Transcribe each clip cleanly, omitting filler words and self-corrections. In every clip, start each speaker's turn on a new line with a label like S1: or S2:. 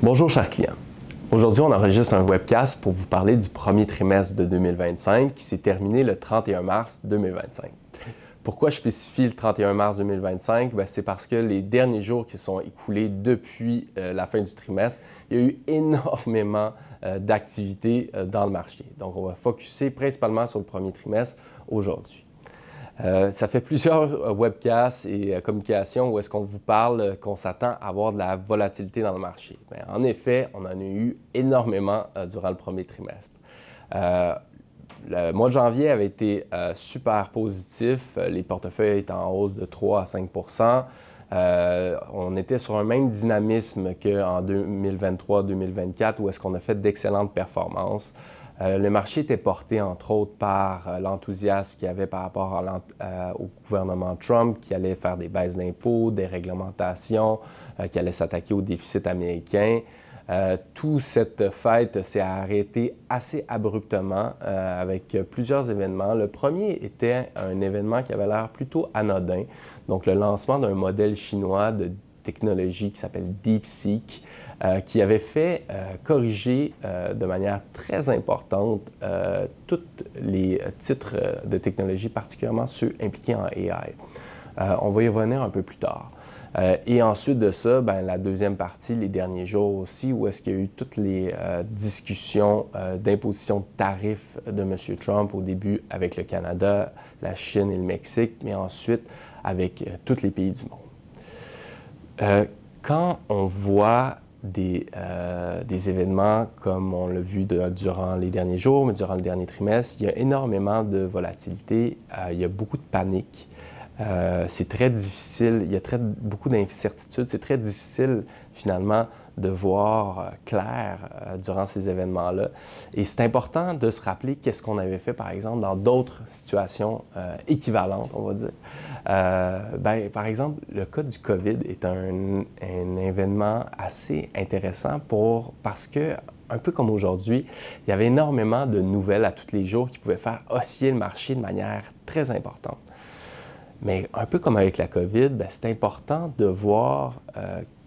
S1: Bonjour chers clients. Aujourd'hui, on enregistre un webcast pour vous parler du premier trimestre de 2025 qui s'est terminé le 31 mars 2025. Pourquoi je spécifie le 31 mars 2025? C'est parce que les derniers jours qui sont écoulés depuis la fin du trimestre, il y a eu énormément d'activités dans le marché. Donc, on va focusser principalement sur le premier trimestre aujourd'hui. Ça fait plusieurs webcasts et communications où est-ce qu'on vous parle qu'on s'attend à avoir de la volatilité dans le marché. Bien, en effet, on en a eu énormément durant le premier trimestre. Le mois de janvier avait été super positif. Les portefeuilles étaient en hausse de 3 à 5 on était sur un même dynamisme qu'en 2023-2024 où est-ce qu'on a fait d'excellentes performances. Le marché était porté, entre autres, par l'enthousiasme qu'il y avait par rapport au gouvernement Trump, qui allait faire des baisses d'impôts, des réglementations, qui allait s'attaquer au déficit américain. Toute cette fête s'est arrêtée assez abruptement avec plusieurs événements. Le premier était un événement qui avait l'air plutôt anodin, donc le lancement d'un modèle chinois de technologie qui s'appelle DeepSeek, qui avait fait corriger de manière très importante tous les titres de technologie, particulièrement ceux impliqués en AI. On va y revenir un peu plus tard. Et ensuite de ça, la deuxième partie, les derniers jours aussi, où est-ce qu'il y a eu toutes les discussions d'imposition de tarifs de M. Trump, au début avec le Canada, la Chine et le Mexique, mais ensuite avec tous les pays du monde. Quand on voit des événements comme on l'a vu durant les derniers jours, mais durant le dernier trimestre, il y a énormément de volatilité, il y a beaucoup de panique. C'est très difficile, il y a beaucoup d'incertitudes, c'est très difficile finalement de voir clair durant ces événements-là. Et c'est important de se rappeler qu'est-ce qu'on avait fait, par exemple, dans d'autres situations équivalentes, on va dire. Par exemple, le cas du COVID est un événement assez intéressant parce que, un peu comme aujourd'hui, il y avait énormément de nouvelles à tous les jours qui pouvaient faire osciller le marché de manière très importante. Mais un peu comme avec la COVID, c'est important de voir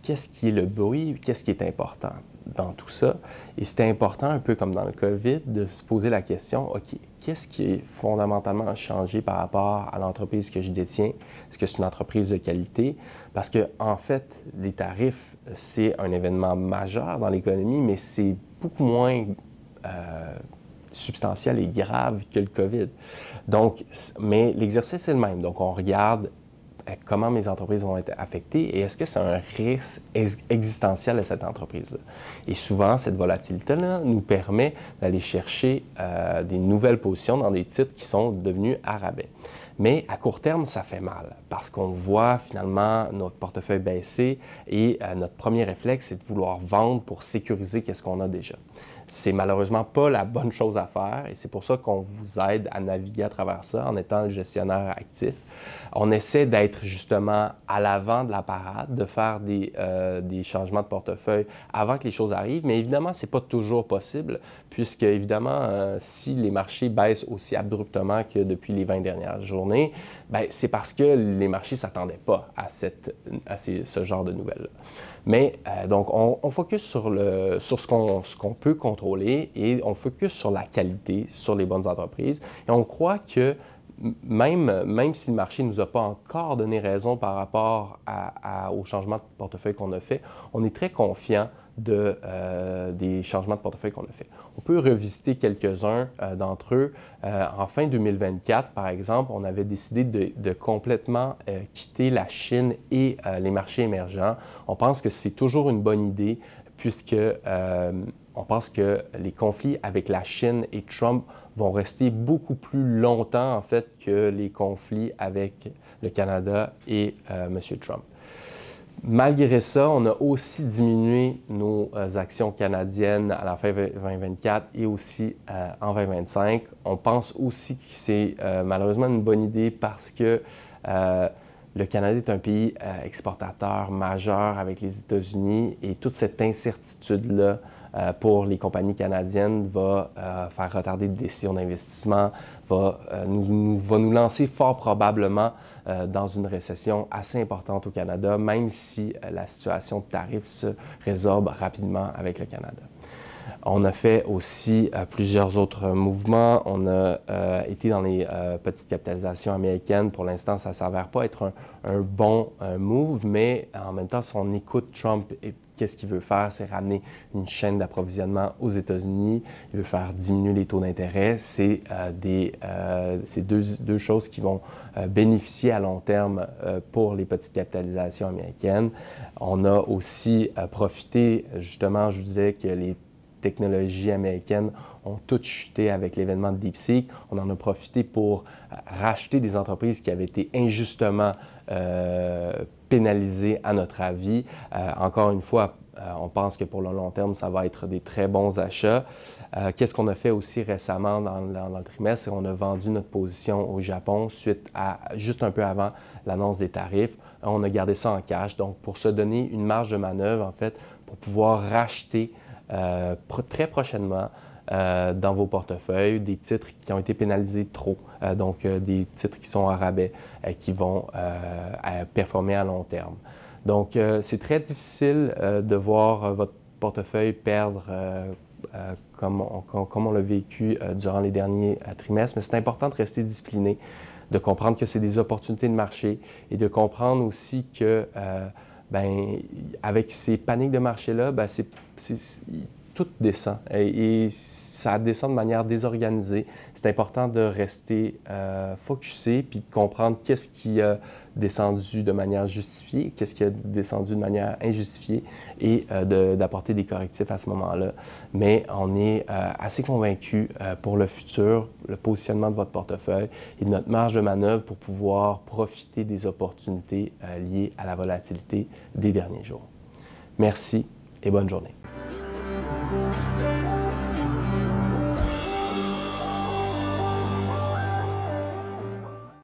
S1: qu'est-ce qui est le bruit, qu'est-ce qui est important dans tout ça. Et c'est important, un peu comme dans le COVID, de se poser la question, OK, qu'est-ce qui est fondamentalement changé par rapport à l'entreprise que je détiens? Est-ce que c'est une entreprise de qualité? Parce que, en fait, les tarifs, c'est un événement majeur dans l'économie, mais c'est beaucoup moins substantiel et grave que le COVID. Donc, mais l'exercice est le même. Donc, on regarde comment mes entreprises vont être affectées et est-ce que c'est un risque existentiel à cette entreprise-là. Et souvent, cette volatilité-là nous permet d'aller chercher des nouvelles positions dans des titres qui sont devenus à rabais. Mais à court terme, ça fait mal parce qu'on voit finalement notre portefeuille baisser et notre premier réflexe, c'est de vouloir vendre pour sécuriser qu'est-ce qu'on a déjà. C'est malheureusement pas la bonne chose à faire et c'est pour ça qu'on vous aide à naviguer à travers ça en étant le gestionnaire actif. On essaie d'être justement à l'avant de la parade, de faire des changements de portefeuille avant que les choses arrivent, mais évidemment, ce n'est pas toujours possible puisque, évidemment, si les marchés baissent aussi abruptement que depuis les 20 dernières journées, c'est parce que les marchés ne s'attendaient pas à ce genre de nouvelles-là. Mais donc, on focus sur ce qu'on peut contrôler et on focus sur la qualité, sur les bonnes entreprises. Et on croit que même si le marché ne nous a pas encore donné raison par rapport au changement de portefeuille qu'on a fait, on est très confiant des changements de portefeuille qu'on a fait. On peut revisiter quelques-uns d'entre eux. En fin 2024, par exemple, on avait décidé de complètement quitter la Chine et les marchés émergents. On pense que c'est toujours une bonne idée puisque on pense que les conflits avec la Chine et Trump vont rester beaucoup plus longtemps, en fait, que les conflits avec le Canada et M. Trump. Malgré ça, on a aussi diminué nos actions canadiennes à la fin 2024 et aussi en 2025. On pense aussi que c'est malheureusement une bonne idée parce que le Canada est un pays exportateur majeur avec les États-Unis et toute cette incertitude-là pour les compagnies canadiennes va faire retarder des décisions d'investissement, va nous lancer fort probablement dans une récession assez importante au Canada, même si la situation de tarifs se résorbe rapidement avec le Canada. On a fait aussi plusieurs autres mouvements. On a été dans les petites capitalisations américaines. Pour l'instant, ça ne s'avère pas être un bon move, mais en même temps, si on écoute Trump, qu'est-ce qu'il veut faire? C'est ramener une chaîne d'approvisionnement aux États-Unis. Il veut faire diminuer les taux d'intérêt. C'est deux choses qui vont bénéficier à long terme pour les petites capitalisations américaines. On a aussi profité, justement, je vous disais que les technologies américaines ont toutes chuté avec l'événement de DeepSeek. On en a profité pour racheter des entreprises qui avaient été injustement pénalisées à notre avis. Encore une fois, on pense que pour le long terme, ça va être des très bons achats. Qu'est-ce qu'on a fait aussi récemment dans le trimestre? C'est qu'on a vendu notre position au Japon suite à, juste un peu avant l'annonce des tarifs. On a gardé ça en cash, donc pour se donner une marge de manœuvre, en fait, pour pouvoir racheter très prochainement dans vos portefeuilles des titres qui ont été pénalisés trop, donc des titres qui sont à rabais, qui vont performer à long terme. Donc, c'est très difficile de voir votre portefeuille perdre comme on l'a vécu durant les derniers trimestres, mais c'est important de rester discipliné, de comprendre que c'est des opportunités de marché et de comprendre aussi que avec ces paniques de marché-là, tout descend et ça descend de manière désorganisée. C'est important de rester focusé puis de comprendre qu'est-ce qui a descendu de manière justifiée, qu'est-ce qui a descendu de manière injustifiée et d'apporter des correctifs à ce moment-là. Mais on est assez convaincu pour le futur, le positionnement de votre portefeuille et de notre marge de manœuvre pour pouvoir profiter des opportunités liées à la volatilité des derniers jours. Merci et bonne journée.